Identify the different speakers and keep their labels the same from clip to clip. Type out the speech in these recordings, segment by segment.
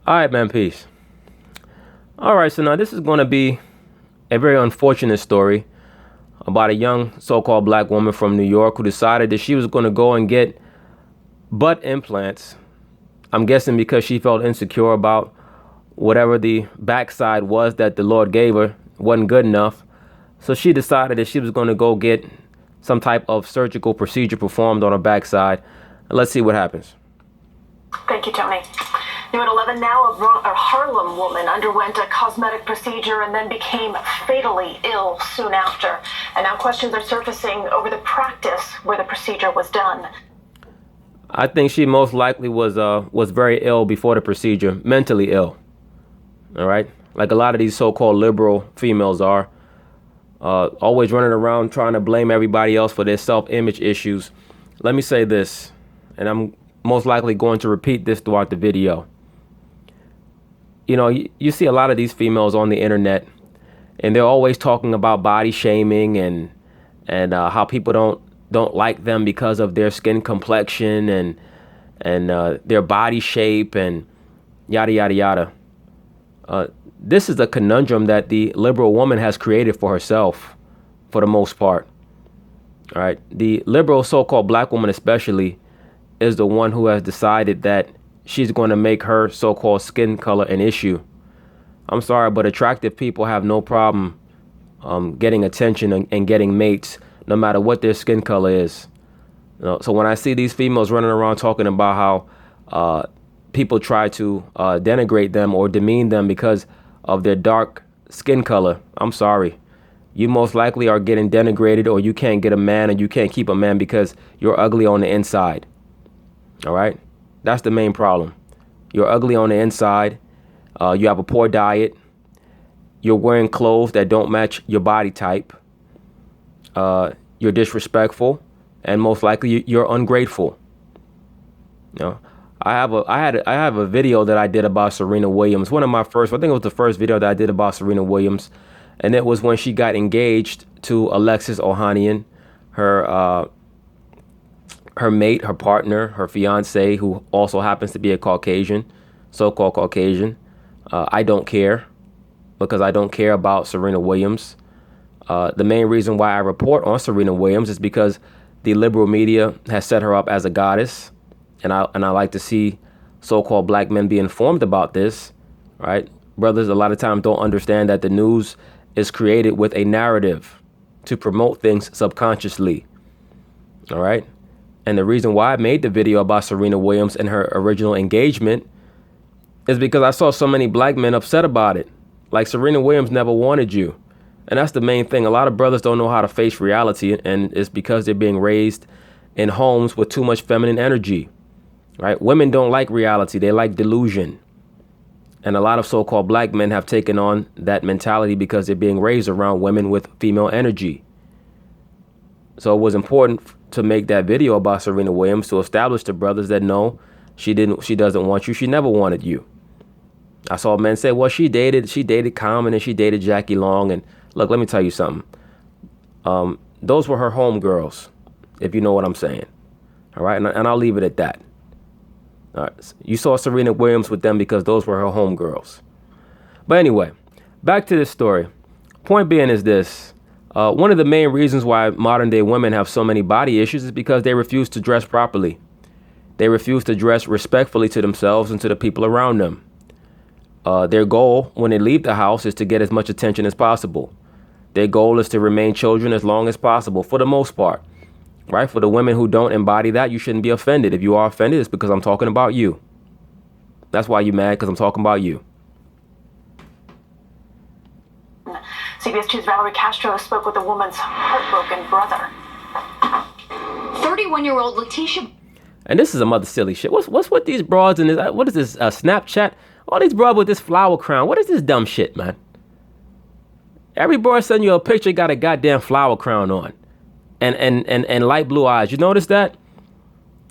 Speaker 1: All right, man, peace. All right, so now this is going to be a very unfortunate story about a young so-called black woman from New York who decided that she was going to go and get butt implants. I'm guessing because she felt insecure about whatever the backside was that the Lord gave her wasn't good enough. So she decided that she was going to go get some type of surgical procedure performed on her backside. And let's see what happens.
Speaker 2: Thank you, Tony. New at 11 now, a Harlem woman underwent a cosmetic procedure and then became fatally ill soon after. And now questions are surfacing over the practice where the procedure was done.
Speaker 1: I think she most likely was very ill before the procedure, mentally ill. All right, like a lot of these so-called liberal females are, always running around trying to blame everybody else for their self-image issues. Let me say this, and I'm most likely going to repeat this throughout the video. You know, you see a lot of these females on the internet, and they're always talking about body shaming and how people don't like them because of their skin complexion and their body shape and yada yada yada. This is a conundrum that the liberal woman has created for herself, for the most part. All right, the liberal so-called black woman especially is the one who has decided that she's going to make her so-called skin color an issue. I'm sorry, but attractive people have no problem getting attention and getting mates, no matter what their skin color is. You know, so when I see these females running around talking about how people try to denigrate them or demean them because of their dark skin color, I'm sorry. You most likely are getting denigrated, or you can't get a man, and you can't keep a man because you're ugly on the inside. All right? That's the main problem. You're ugly on the inside. You have a poor diet. You're wearing clothes that don't match your body type. You're disrespectful, and most likely you're ungrateful. You know, I have a video that I did about Serena Williams. One of my first, I think it was the first video that I did about Serena Williams, and it was when she got engaged to Alexis Ohanian, her mate, her partner, her fiance, who also happens to be a Caucasian, so-called Caucasian. I don't care, because I don't care about Serena Williams. The main reason why I report on Serena Williams is because the liberal media has set her up as a goddess, and I like to see so-called black men be informed about this, right? Brothers a lot of times don't understand that the news is created with a narrative to promote things subconsciously, all right? And the reason why I made the video about Serena Williams and her original engagement is because I saw so many black men upset about it. Like, Serena Williams never wanted you. And that's the main thing. A lot of brothers don't know how to face reality, and it's because they're being raised in homes with too much feminine energy, right? Women don't like reality. They like delusion. And a lot of so-called black men have taken on that mentality because they're being raised around women with female energy. So it was important to make that video about Serena Williams to establish to brothers that no, she doesn't want you. She never wanted you. I saw men say, well, she dated Common and she dated Jackie Long. And look, let me tell you something. Those were her homegirls, if you know what I'm saying. All right. And I'll leave it at that. All right. You saw Serena Williams with them because those were her homegirls. But anyway, back to this story. Point being is this. One of the main reasons why modern day women have so many body issues is because they refuse to dress properly. They refuse to dress respectfully to themselves and to the people around them. Their goal when they leave the house is to get as much attention as possible. Their goal is to remain children as long as possible, for the most part. Right? For the women who don't embody that, you shouldn't be offended. If you are offended, it's because I'm talking about you. That's why you're mad, because I'm talking about you.
Speaker 2: CBS 2's Leticia Castro spoke with the woman's heartbroken brother. 31-year-old Leticia.
Speaker 1: And this is some other silly shit. What's with these broads and this? What is this? Snapchat? All these broads with this flower crown. What is this dumb shit, man? Every broad sending you a picture got a goddamn flower crown on, and light blue eyes. You notice that?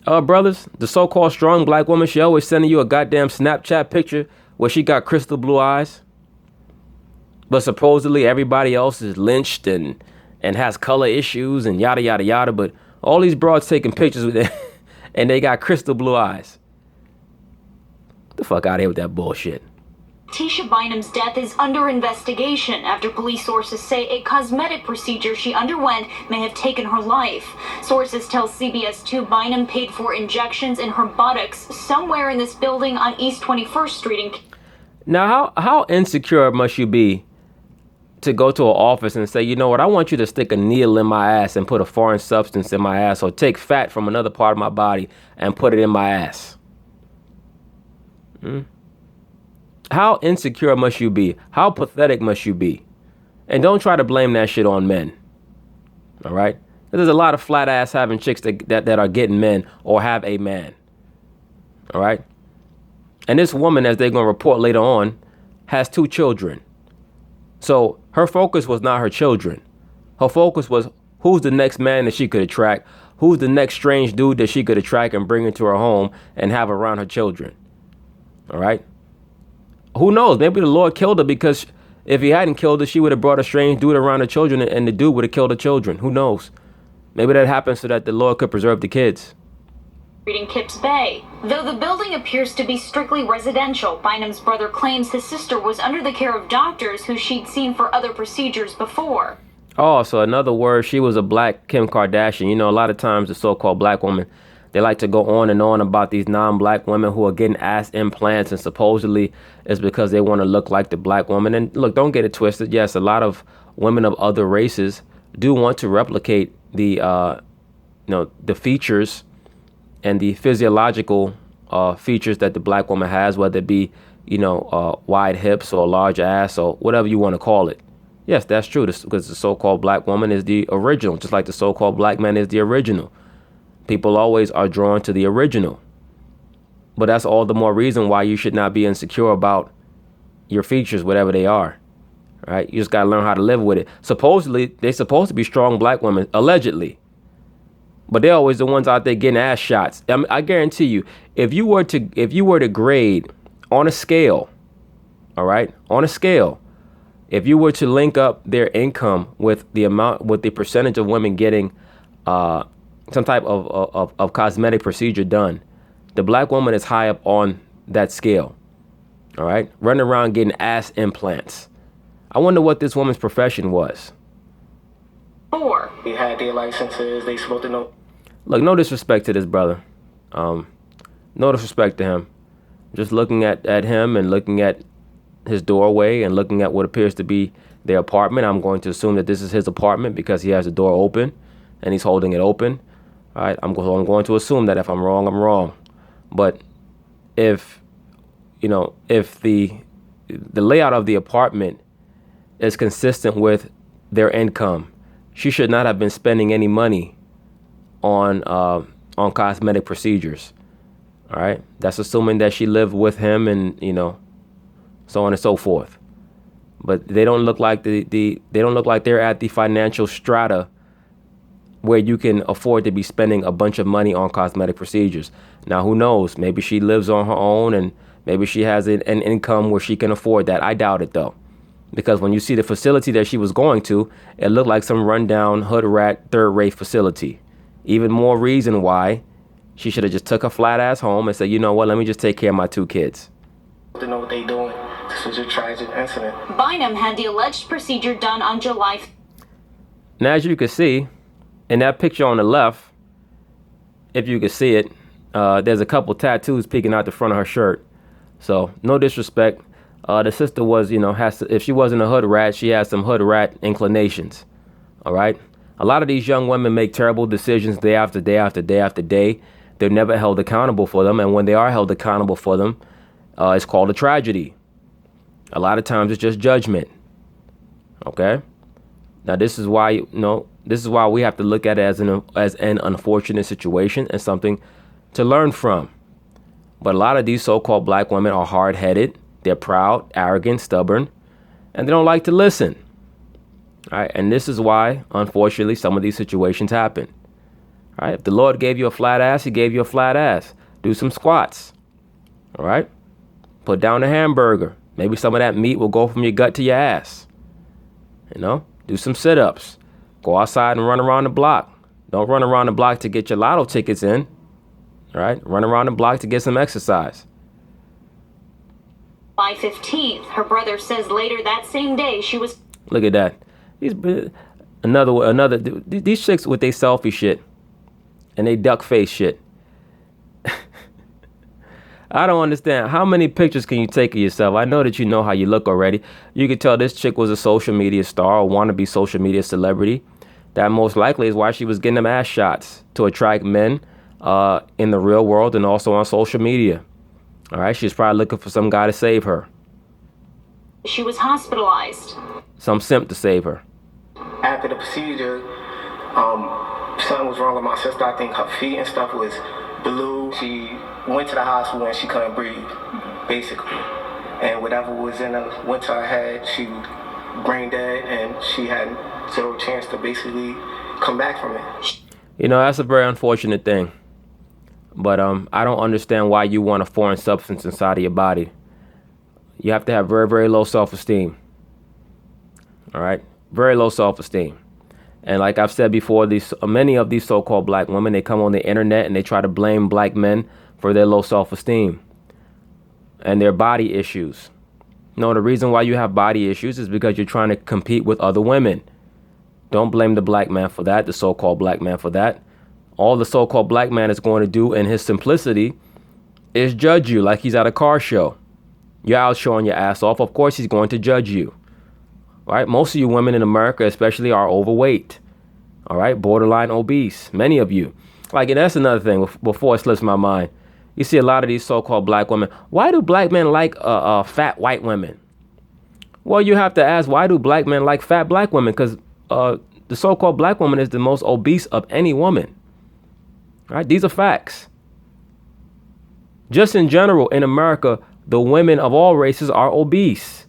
Speaker 1: Brothers, the so-called strong black woman, she always sending you a goddamn Snapchat picture where she got crystal blue eyes. But supposedly everybody else is lynched and has color issues and yada, yada, yada. But all these broads taking pictures with it and they got crystal blue eyes. fuck out of here with that bullshit.
Speaker 3: Tisha Bynum's death is under investigation after police sources say a cosmetic procedure she underwent may have taken her life. Sources tell CBS 2 Bynum paid for injections in her buttocks somewhere in this building on East 21st Street.
Speaker 1: Now, how insecure must you be to go to an office and say, you know what, I want you to stick a needle in my ass and put a foreign substance in my ass, or take fat from another part of my body and put it in my ass? How insecure must you be? How pathetic must you be? And don't try to blame that shit on men. All right? There's a lot of flat ass having chicks that are getting men or have a man. All right? And this woman, as they're going to report later on, has 2 children. So her focus was not her children. Her focus was who's the next man that she could attract, who's the next strange dude that she could attract and bring into her home and have around her children. All right? Who knows? Maybe the Lord killed her, because if he hadn't killed her, she would have brought a strange dude around her children, and the dude would have killed her children. Who knows? Maybe that happened so that the Lord could preserve the kids.
Speaker 3: In Kips Bay. Though the building appears to be strictly residential, Bynum's brother claims his sister was under the care of doctors who she'd seen for other procedures before.
Speaker 1: Oh, so in other words, she was a black Kim Kardashian. You know, a lot of times the so-called black woman, they like to go on and on about these non-black women who are getting ass implants, and supposedly it's because they want to look like the black woman. And look, don't get it twisted. Yes, a lot of women of other races do want to replicate the features and the physiological features that the black woman has, whether it be, wide hips or a large ass or whatever you want to call it. Yes, that's true, because the so-called black woman is the original, just like the so-called black man is the original. People always are drawn to the original. But that's all the more reason why you should not be insecure about your features, whatever they are. Right? You just got to learn how to live with it. Supposedly, they're supposed to be strong black women, allegedly. But they're always the ones out there getting ass shots. I guarantee you, if you were to grade on a scale, all right, on a scale, if you were to link up their income with the percentage of women getting some type of cosmetic procedure done, the black woman is high up on that scale. All right, running around getting ass implants. I wonder what this woman's profession was.
Speaker 3: 4.
Speaker 4: They had their licenses. They supposed to know.
Speaker 1: Look, no disrespect to this brother. No disrespect to him. Just looking at him and looking at his doorway and looking at what appears to be their apartment, I'm going to assume that this is his apartment because he has the door open and he's holding it open. All right, I'm going to assume that. If I'm wrong, I'm wrong. But if the layout of the apartment is consistent with their income, she should not have been spending any money on cosmetic procedures. All right, that's assuming that she lived with him and so on and so forth. But they don't look like they don't look like they're at the financial strata where you can afford to be spending a bunch of money on cosmetic procedures. Now, who knows? Maybe she lives on her own and maybe she has an income where she can afford that. I doubt it, though, because when you see the facility that she was going to, it looked like some rundown hood rat third-rate facility. Even more reason why she should have just took her flat ass home and said, you know what, let me just take care of my 2 kids.
Speaker 4: To know what they doing. This was a tragic incident.
Speaker 3: Bynum had the alleged procedure done on July.
Speaker 1: Now, as you can see, in that picture on the left, if you can see it, there's a couple tattoos peeking out the front of her shirt. So, no disrespect. The sister was, if she wasn't a hood rat, she has some hood rat inclinations. All right? A lot of these young women make terrible decisions day after day after day after day. They're never held accountable for them. And when they are held accountable for them, it's called a tragedy. A lot of times it's just judgment. Okay? Now, this is why, we have to look at it as an unfortunate situation and something to learn from. But a lot of these so-called black women are hard-headed. They're proud, arrogant, stubborn, and they don't like to listen. All right, and this is why, unfortunately, some of these situations happen. All right, if the Lord gave you a flat ass, he gave you a flat ass. Do some squats. All right, put down a hamburger. Maybe some of that meat will go from your gut to your ass. Do some sit-ups. Go outside and run around the block. Don't run around the block to get your lotto tickets in. All right, run around the block to get some exercise.
Speaker 3: July 15th. Her brother says later that same day she was...
Speaker 1: Look at that. These these chicks with their selfie shit and they duck face shit. I don't understand. How many pictures can you take of yourself? I know that you know how you look already. You could tell this chick was a social media star or wannabe social media celebrity. That most likely is why she was getting them ass shots, to attract men in the real world and also on social media. All right, she's probably looking for some guy to save her.
Speaker 3: She was hospitalized.
Speaker 1: Some simp to save her.
Speaker 4: After the procedure, something was wrong with my sister. I think her feet and stuff was blue. She went to the hospital and she couldn't breathe, basically. And whatever was in her went to her head. She brain dead and she had zero chance to basically come back from it.
Speaker 1: You know, that's a very unfortunate thing. But I don't understand why you want a foreign substance inside of your body. You have to have very, very low self-esteem. All right? Very low self-esteem. And like I've said before, many of these so-called black women, they come on the internet and they try to blame black men for their low self-esteem and their body issues. No, the reason why you have body issues is because you're trying to compete with other women. Don't blame the black man for that, the so-called black man for that. All the so-called black man is going to do in his simplicity is judge you like he's at a car show. You're out showing your ass off. Of course, he's going to judge you. All right. Most of you women in America, especially, are overweight. All right. Borderline obese. Many of you. Like, and that's another thing before it slips my mind. You see a lot of these so-called black women. Why do black men like fat white women? Well, you have to ask, why do black men like fat black women? Because the so-called black woman is the most obese of any woman. All right. These are facts. Just in general, in America, the women of all races are obese.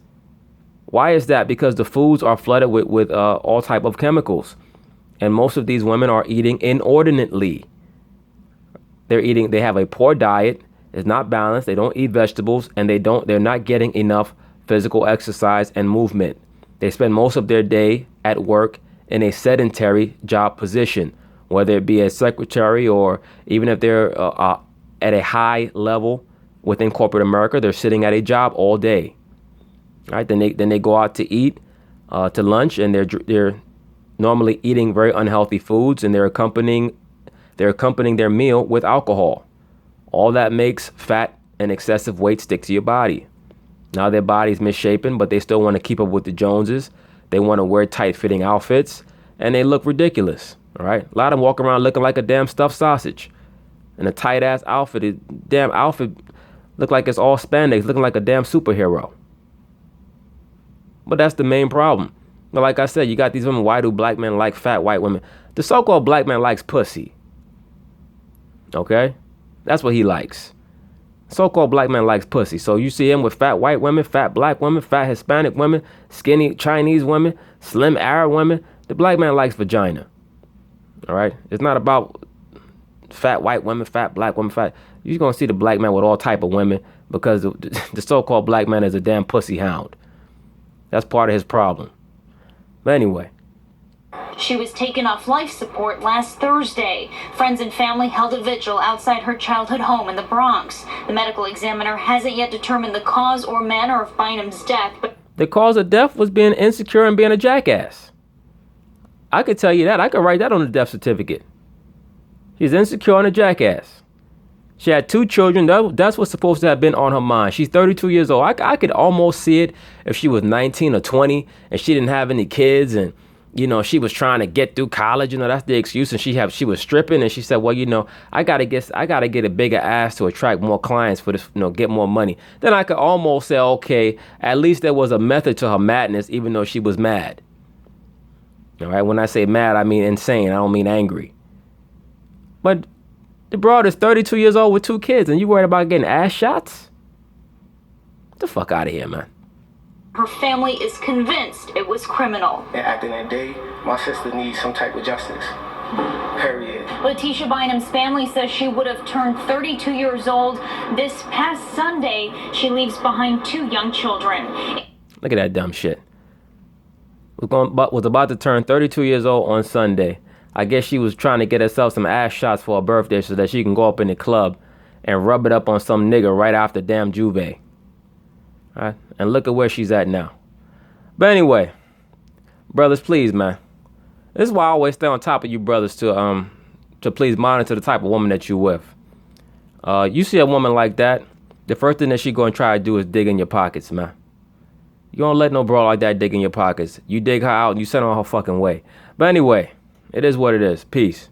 Speaker 1: Why is that? Because the foods are flooded with all type of chemicals. And most of these women are eating inordinately. They have a poor diet. It's not balanced. They don't eat vegetables, and they're not getting enough physical exercise and movement. They spend most of their day at work in a sedentary job position, whether it be as secretary or even if they're at a high level within corporate America, they're sitting at a job all day. All right, then they go out to eat to lunch, and they're normally eating very unhealthy foods, and they're accompanying their meal with alcohol. All that makes fat and excessive weight stick to your body. Now their body's misshapen, but they still want to keep up with the Joneses. They want to wear tight-fitting outfits, and they look ridiculous. All right, a lot of them walk around looking like a damn stuffed sausage, in a tight-ass outfit. Damn outfit look like it's all spandex, looking like a damn superhero. But that's the main problem. But like I said, you got these women. Why do black men like fat white women? The so-called black man likes pussy. Okay? That's what he likes. So-called black man likes pussy. So you see him with fat white women, fat black women, fat Hispanic women, skinny Chinese women, slim Arab women. The black man likes vagina. All right? It's not about fat white women, fat black women, fat. You're going to see the black man with all type of women because the so-called black man is a damn pussy hound. That's part of his problem. But anyway.
Speaker 3: She was taken off life support last Thursday. Friends and family held a vigil outside her childhood home in the Bronx. The medical examiner hasn't yet determined the cause or manner of Bynum's death, but
Speaker 1: the cause of death was being insecure and being a jackass. I could tell you that. I could write that on the death certificate. She's insecure and a jackass. She had 2 children. That's what's supposed to have been on her mind. She's 32 years old. I could almost see it if she was 19 or 20 and she didn't have any kids and, you know, she was trying to get through college. You know, that's the excuse. And she was stripping and she said, well, you know, I gotta get a bigger ass to attract more clients for this, you know, get more money. Then I could almost say, okay, at least there was a method to her madness, even though she was mad. All right. When I say mad, I mean insane. I don't mean angry. But the broad is 32 years old with 2 kids, and you worried about getting ass shots? Get the fuck out of here, man.
Speaker 3: her family is convinced it was criminal.
Speaker 4: And at the end of the day, my sister needs some type of justice. Period.
Speaker 3: Leticia Bynum's family says she would have turned 32 years old this past Sunday. She leaves behind 2 young children.
Speaker 1: Look at that dumb shit. Was about to turn 32 years old on Sunday. I guess she was trying to get herself some ass shots for her birthday so that she can go up in the club and rub it up on some nigga right after damn Juve. All right? And look at where she's at now. But anyway, brothers, please, man. This is why I always stay on top of you brothers to please monitor the type of woman that you with. You see a woman like that, the first thing that she gonna try to do is dig in your pockets, man. You don't let no bro like that dig in your pockets. You dig her out and you send her on her fucking way. But anyway, it is what it is. Peace.